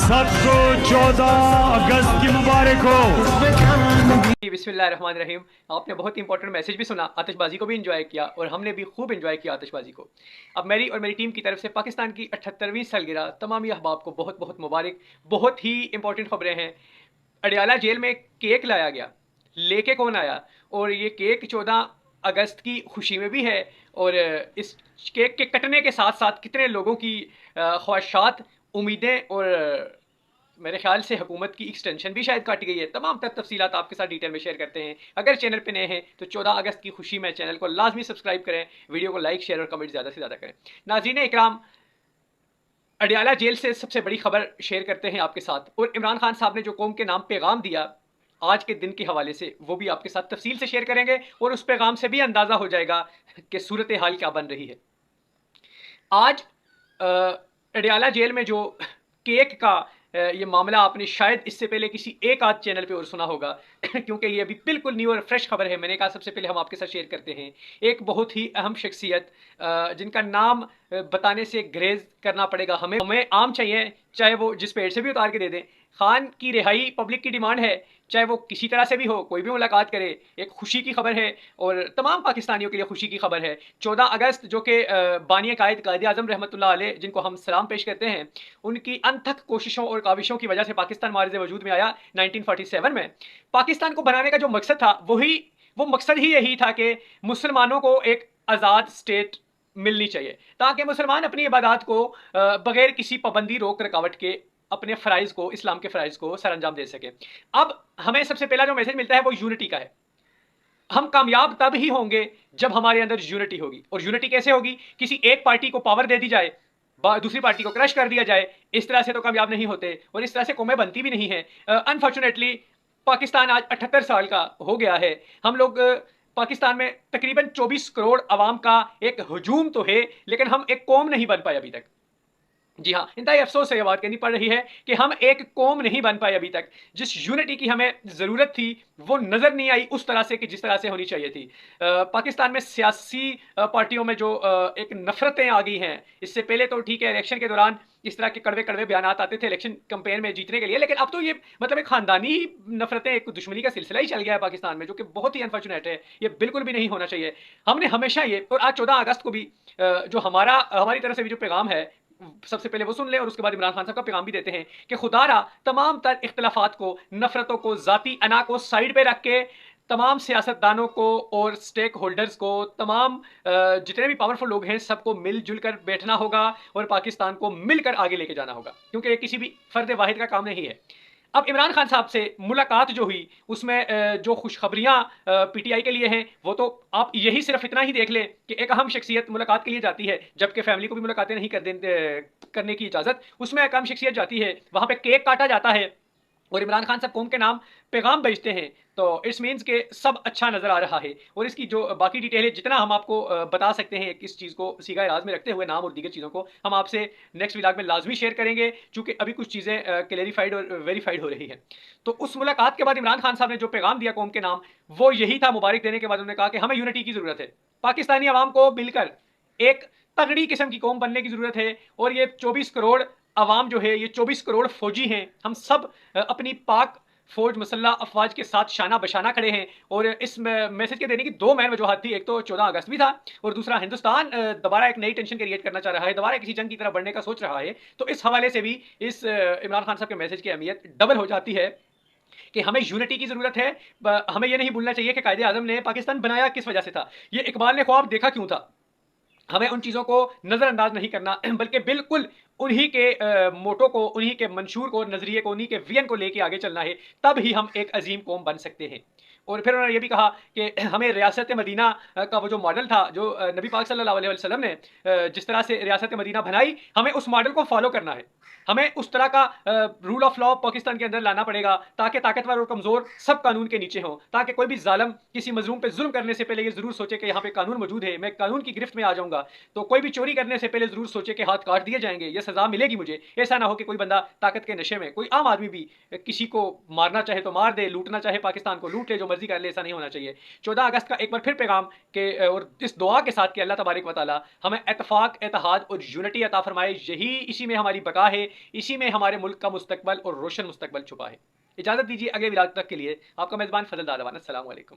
सबको 14 अगस्त की मुबारक हो। बिस्मिल्लाहिर्रहमानिर्रहीम। आपने बहुत ही इंपॉर्टेंट मैसेज भी सुना, आतिशबाजी को भी एंजॉय किया और हमने भी खूब एंजॉय किया आतिशबाजी को। अब मेरी और मेरी टीम की तरफ से पाकिस्तान की 78वीं सालगिरह तमामी अहबाब को बहुत बहुत मुबारक। बहुत ही इंपॉर्टेंट खबरें हैं। अडियाला जेल में केक लाया गया, लेके कौन आया, और ये केक 14 अगस्त की खुशी में भी है, और इस केक के कटने के साथ साथ कितने लोगों की ख्वाहिशात, उम्मीदें और मेरे ख्याल से हुकूमत की एक्सटेंशन भी शायद काटी गई है। तमाम तफसीलात आपके साथ डिटेल में शेयर करते हैं। अगर चैनल पे नए हैं तो 14 अगस्त की खुशी में चैनल को लाजमी सब्सक्राइब करें, वीडियो को लाइक शेयर और कमेंट ज़्यादा से ज़्यादा करें। नाज़रीन इकराम, अडियाला जेल से सबसे बड़ी खबर शेयर करते हैं आपके साथ, और इमरान खान साहब ने जो कौम के नाम पैगाम दिया आज के दिन के हवाले से, वो भी आपके साथ तफसील से शेयर करेंगे, और उस पैगाम से भी अंदाज़ा हो जाएगा कि सूरत हाल क्या बन रही है। आज अडियाला जेल में जो केक का ये मामला, आपने शायद इससे पहले किसी एक आध चैनल पे और सुना होगा क्योंकि ये अभी बिल्कुल न्यू और फ्रेश खबर है। मैंने कहा सबसे पहले हम आपके साथ शेयर करते हैं एक बहुत ही अहम शख्सियत जिनका नाम बताने से ग्रेज करना पड़ेगा हमें आम चाहिए, चाहे वो जिस पेड़ से भी उतार के दे दें। खान की रिहाई पब्लिक की डिमांड है, चाहे वो किसी तरह से भी हो, कोई भी मुलाकात करे। एक खुशी की खबर है और तमाम पाकिस्तानियों के लिए खुशी की खबर है। 14 अगस्त जो कि बानी कायद आज़म रहमतुल्लाह अलैह, जिनको हम सलाम पेश करते हैं, उनकी अनथक कोशिशों और काविशों की वजह से पाकिस्तान मारिज़ वजूद में आया 1947 में। पाकिस्तान को बनाने का जो मकसद था वो मकसद ही यही था कि मुसलमानों को एक आज़ाद स्टेट मिलनी चाहिए, ताकि मुसलमान अपनी इबादत को बगैर किसी पाबंदी रोक रकावट के अपने फ़राइज़ को, इस्लाम के फ़राइज़ को सर अंजाम दे सके। अब हमें सबसे पहला जो मैसेज मिलता है वो यूनिटी का है। हम कामयाब तब ही होंगे जब हमारे अंदर यूनिटी होगी। और यूनिटी कैसे होगी? किसी एक पार्टी को पावर दे दी जाए, दूसरी पार्टी को क्रश कर दिया जाए, इस तरह से तो कामयाब नहीं होते, और इस तरह से कौमें बनती भी नहीं है। अनफॉर्चुनेटली पाकिस्तान आज 78 साल का हो गया है। हम लोग पाकिस्तान में तकरीबन 24 करोड़ आवाम का एक हजूम तो है, लेकिन हम एक कौम नहीं बन पाए अभी तक। जी हाँ, इंतहाई अफसोस से यह बात कहनी पड़ रही है कि हम एक कौम नहीं बन पाए अभी तक। जिस यूनिटी की हमें ज़रूरत थी वो नज़र नहीं आई उस तरह से कि जिस तरह से होनी चाहिए थी। पाकिस्तान में सियासी पार्टियों में जो एक नफ़रतें आ गई हैं। इससे पहले तो ठीक है, इलेक्शन के दौरान इस तरह के कड़वे कड़वे बयान आते थे इलेक्शन कैंपेन में जीतने के लिए, लेकिन अब तो ये मतलब एक ख़ानदानी नफ़रतें, एक दुश्मनी का सिलसिला ही चल गया है पाकिस्तान में, जो कि बहुत ही अनफॉर्चुनेट है। ये बिल्कुल भी नहीं होना चाहिए। हमने हमेशा ये, और आज 14 अगस्त को भी जो हमारी तरफ से भी जो पैगाम है, सबसे पहले वो सुन लें और उसके बाद इमरान खान साहब का पैगाम भी देते हैं कि खुदारा तमाम तर इख्तलाफात को, नफरतों को, ज़ाती अना को साइड पे रख के तमाम सियासतदानों को और स्टेक होल्डर्स को, तमाम जितने भी पावरफुल लोग हैं, सबको मिलजुल कर बैठना होगा और पाकिस्तान को मिलकर आगे लेके जाना होगा, क्योंकि ये किसी भी फर्द वाहिद का काम नहीं है। अब इमरान खान साहब से मुलाकात जो हुई, उसमें जो खुशखबरियाँ पीटीआई के लिए हैं, वो तो आप यही सिर्फ इतना ही देख लें कि एक अहम शख्सियत मुलाकात के लिए जाती है, जबकि फैमिली को भी मुलाकातें नहीं करने की इजाज़त, उसमें एक अहम शख्सियत जाती है, वहाँ पे केक काटा जाता है और इमरान खान साहब कौम के नाम पैगाम भेजते हैं, तो इट्स मीन्स के सब अच्छा नज़र आ रहा है। और इसकी जो बाकी डिटेल है, जितना हम आपको बता सकते हैं किस चीज़ को सीगा राज में रखते हुए, नाम और दीगर चीज़ों को हम आपसे नेक्स्ट व्लॉग में लाजमी शेयर करेंगे, चूँकि अभी कुछ चीज़ें क्लेरिफाइड और वेरीफाइड हो रही हैं। तो उस मुलाकात के बाद इमरान खान साहब ने जो पैगाम दिया कौम के नाम, वो यही था। मुबारक देने के बाद उन्होंने कहा कि हमें यूनिटी की ज़रूरत है, पाकिस्तानी आवाम को मिलकर एक तगड़ी किस्म की कौम बनने की ज़रूरत है। और ये 24 करोड़ अवाम जो है, ये 24 करोड़ फौजी हैं, हम सब अपनी पाक फौज मसल्ला अफवाज के साथ शाना बशाना खड़े हैं। और इस मैसेज के देने की दो मेन वजूहत थी। एक तो 14 अगस्त भी था, और दूसरा हिंदुस्तान दोबारा एक नई टेंशन क्रिएट करना चाह रहा है, दोबारा किसी जंग की तरफ बढ़ने का सोच रहा है। तो इस हवाले से भी इस इमरान खान साहब के मैसेज की अहमियत डबल हो जाती है कि हमें यूनिटी की ज़रूरत है। हमें यह नहीं भूलना चाहिए कि कायदे आज़म ने पाकिस्तान बनाया किस वजह से था, ये इकबाल ने ख्वाब देखा क्यों था। हमें उन चीज़ों को नज़रअंदाज नहीं करना, बल्कि बिल्कुल उन्हीं के मोटो को, उन्हीं के मंशूर को, नज़रिए को, उन्हीं के विजन को लेके आगे चलना है, तब ही हम एक अजीम कौम बन सकते हैं। और फिर उन्होंने ये भी कहा कि हमें रियासत मदीना का वो जो मॉडल था, जो नबी पाक सल्लल्लाहु अलैहि वसल्लम ने जिस तरह से रियासत मदीना बनाई, हमें उस मॉडल को फॉलो करना है। हमें उस तरह का रूल ऑफ लॉ पाकिस्तान के अंदर लाना पड़ेगा, ताकि ताकतवर और कमज़ोर सब कानून के नीचे हों, ताकि कोई भी जालिम किसी मजलूम पे जुल्म करने से पहले ये ज़रूर सोचे कि यहाँ पे कानून मौजूद है, मैं कानून की गिरफ्त में आ जाऊँगा। तो कोई भी चोरी करने से पहले ज़रूर सोचे कि हाथ काट दिए जाएंगे, ये सज़ा मिलेगी मुझे। ऐसा ना हो कि कोई बंदा ताकत के नशे में, कोई आम आदमी भी किसी को मारना चाहे तो मार दे, लूटना चाहे पाकिस्तान को लूट ले, जो मर्जी مرضی کر لے، ایسا نہیں ہونا چاہیے۔ 14 اگست کا ایک بار پھر پیغام کہ اور اس دعا کے ساتھ کہ اللہ تبارک و تعالیٰ ہمیں اتفاق، اتحاد اور یونٹی عطا فرمائے، اسی میں ہماری بقا ہے، اسی میں ہمارے ملک کا مستقبل اور روشن مستقبل چھپا ہے۔ اجازت دیجیے اگلے ولاگ تک کے لیے آپ کا میزبان فضل دادوان، السلام علیکم۔